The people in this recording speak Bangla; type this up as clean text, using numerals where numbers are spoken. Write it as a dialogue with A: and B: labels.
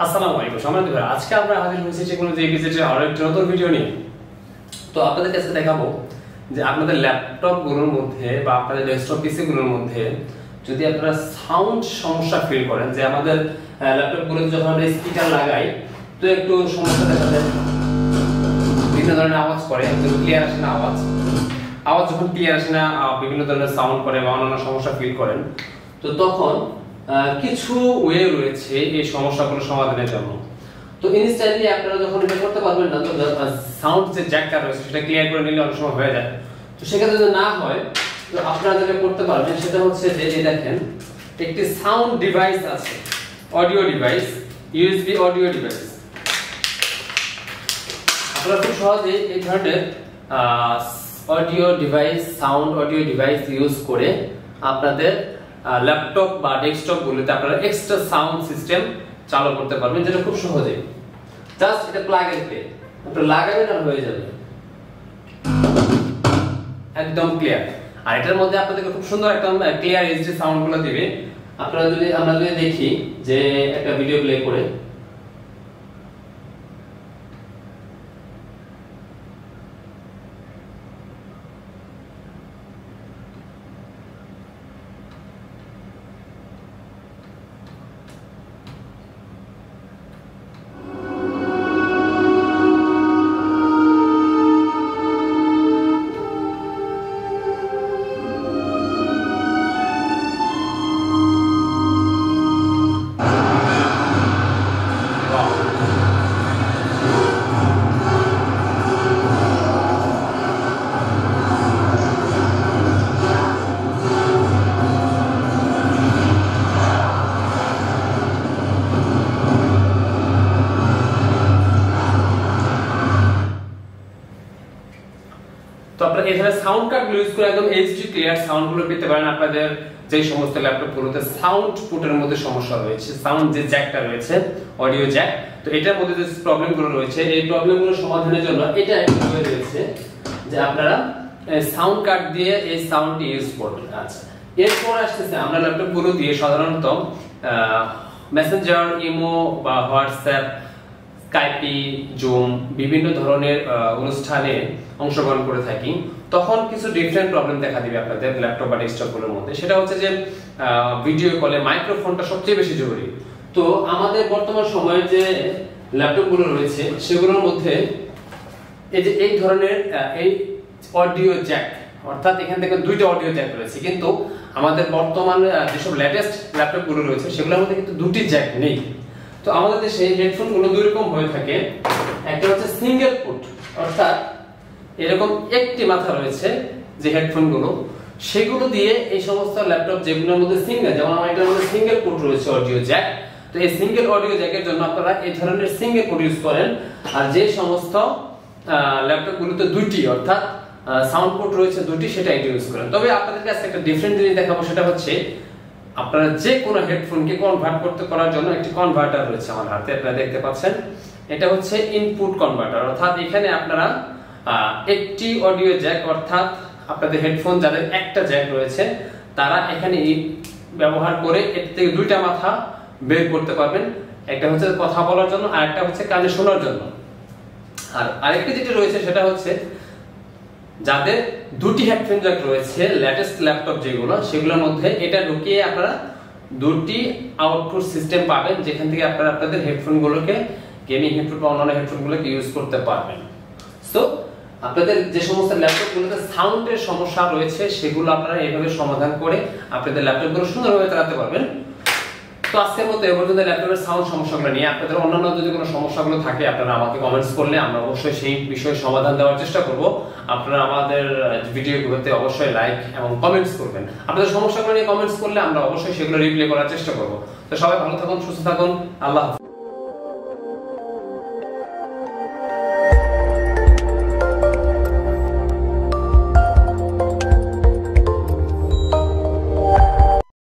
A: আসসালামু আলাইকুম সম্মানিত ভাই, আজকে আমরা হাজির হয়েছি টেকনোলজি এপিসোডের আরো একটা নতুন ভিডিও নিয়ে। তো আপনাদের কাছে দেখাবো যে আপনাদের ল্যাপটপ গুলোর মধ্যে বা আপনাদের ডেস্কটপ পিসি গুলোর মধ্যে যদি আপনারা সাউন্ড সমস্যা ফিল করেন, যে আমাদের ল্যাপটপ গুলোতে যখন আমরা স্পিকার লাগাই তো একটু সমস্যা দেখা যায়, বিভিন্ন ধরনের আওয়াজ করে, একদম ক্লিয়ার আসে না আওয়াজ যখন ক্লিয়ার আসে না, বিভিন্ন ধরনের সাউন্ড করে বা অন্যান্য সমস্যা ফিল করেন, তো তখন কিছু ওয়ে রয়েছে এই সমস্যাগুলো সমাধানের জন্য। তো ইনস্ট্যান্টলি আপনারা যখন এটা করতে পারবেন না, তো সাউন্ড যে জ্যাকটা রয়েছে সেটা ক্লিয়ার করে নিলে অনেক সময় হয়ে যায়। তো সেক্ষেত্রে যদি না হয়, তো আপনারা যেটা করতে পারবেন সেটা হচ্ছে যে এই দেখেন একটি সাউন্ড ডিভাইস আছে, audio device, USB audio device. আপনারা খুব সহজে এই ধরনের audio device, sound audio device use করে আপনাদের ল্যাপটপ বা ডেস্কটপ গুলোতে আপনারা এক্সট্রা সাউন্ড সিস্টেম চালু করতে পারবেন, যেটা খুব সহজে জাস্ট এটা প্লাগ এন্ড প্লে আপনারা লাগাবেন আর হয়ে যাবে, একদম ক্লিয়ার। আর এটার মধ্যে আপনাদেরকে খুব সুন্দর একটা ক্লিয়ার এইচডি সাউন্ড গুলো দিবে। আমরা যদি দেখি যে একটা ভিডিও প্লে করে, তো আপনারা এখানে সাউন্ড কার্ড ইউজ করে একদম এইচডি ক্লিয়ার সাউন্ড গুলো পেতে পারেন। আপনাদের যে সমস্ত ল্যাপটপ গুলোতে সাউন্ড পুটের মধ্যে সমস্যা রয়েছে, সাউন্ড যে জ্যাকটা রয়েছে, অডিও জ্যাক, তো এটার মধ্যে যে প্রবলেম গুলো রয়েছে, এই প্রবলেম গুলো সমাধানের জন্য এটা একটা ওয়ে রয়েছে যে আপনারা সাউন্ড কার্ড দিয়ে এই সাউন্ড ইউজ করবেন। আচ্ছা, এরপর আসতেছে আমরা ল্যাপটপ গুলো দিয়ে সাধারণত মেসেঞ্জার, ইমো বা হোয়াটসঅ্যাপ, স্কাইপি, জুম বিভিন্ন ধরনের অনুষ্ঠানে অংশগ্রহণ করে থাকি। তখন কিছু ডিফারেন্ট প্রবলেম দেখা দিবে আপনাদের ল্যাপটপ বা ডেস্কটপ গুলোর মধ্যে। সেটা হচ্ছে যে ভিডিও কলে মাইক্রোফোনটা সবচেয়ে বেশি জরুরি। তো আমাদের বর্তমান সময়ে যে ল্যাপটপ গুলো রয়েছে সেগুলোর মধ্যে এই যে এই ধরনের এই অডিও জ্যাক, অর্থাৎ এখান থেকে দুইটা অডিও জ্যাক রয়েছে, কিন্তু আমাদের বর্তমান যেসব লেটেস্ট ল্যাপটপ গুলো রয়েছে সেগুলোর মধ্যে কিন্তু দুটি জ্যাক নেই। তো আমাদের দেশে হেডফোন গুলো দুই রকম হয়ে থাকে। একটা হচ্ছে সিঙ্গেল পুট, অর্থাৎ এরকম একটি মাথা রয়েছে যে হেডফোন গুলো, সেগুলো দিয়ে এই সমস্ত ল্যাপটপ যেগুলোর মধ্যে সিঙ্গেল, যেমন আমার এটার মধ্যে সিঙ্গেল পুট রয়েছে অডিও জ্যাক, তো এই সিঙ্গেল অডিও জ্যাকের জন্য আপনারা এই ধরনের সিঙ্গেল পুট ইউজ করেন। আর যে সমস্ত ল্যাপটপ গুলোতে দুইটি, অর্থাৎ সাউন্ড পুট রয়েছে দুটি, সেটা এটা ইউজ করেন। তবে আপনাদের কাছে একটা ডিফারেন্ট জিনিস দেখাবো, সেটা হচ্ছে আপনারা যে কোনো হেডফোনকে কনভার্ট করার জন্য একটি কনভার্টার রয়েছে আমার হাতে, আপনারা দেখতে পাচ্ছেন। এটা হচ্ছে ইনপুট কনভার্টার, অর্থাৎ এখানে আপনারা একটি অডিও জ্যাক, অর্থাৎ আপনাদের হেডফোন যাদের একটা জ্যাক রয়েছে তারা এখানে ব্যবহার করে এর থেকে দুইটা মাথা বের করতে পারবেন। একটা হচ্ছে কথা বলার জন্য আর একটা হচ্ছে কানে শোনার জন্য। আর আরেকটি যেটা রয়েছে সেটা হচ্ছে যাদের দুটি হেডফোন জ্যাক রয়েছে লেটেস্ট ল্যাপটপ যেগুলো, সেগুলোর মধ্যে এটা ঢুকিয়ে আপনারা দুটি আউটপুট সিস্টেম পাবেন, যেখান থেকে আপনারা আপনাদের হেডফোন গুলোকে, গেমিং হেডফোন বা অন্যান্য হেডফোন গুলোকে ইউজ করতে পারবেন। সো আপনাদের যে সমস্ত ল্যাপটপ গুলোতে সাউন্ডের সমস্যা রয়েছে সেগুলো আপনারা এইভাবে সমাধান করে আপনাদের ল্যাপটপ গুলো সুন্দরভাবে চালাতে পারবেন। তো আজকের মতো এ পর্যন্ত ল্যাপটপের সাউন্ড সমস্যাগুলো নিয়ে। আপনাদের অন্যান্য যদি কোনো সমস্যাগুলো থাকে আপনারা আমাকে কমেন্টস করলে আমরা অবশ্যই সেই বিষয়ে সমাধান দেওয়ার চেষ্টা করব। আপনারা আমাদের ভিডিওগুলোতে অবশ্যই লাইক এবং কমেন্টস করবেন। আপনাদের সমস্যাগুলো নিয়ে কমেন্টস করলে আমরা অবশ্যই সেগুলো রিপ্লাই করার চেষ্টা করব। তো সবাই ভালো থাকুন, সুস্থ থাকুন, আল্লাহ হাফেজ।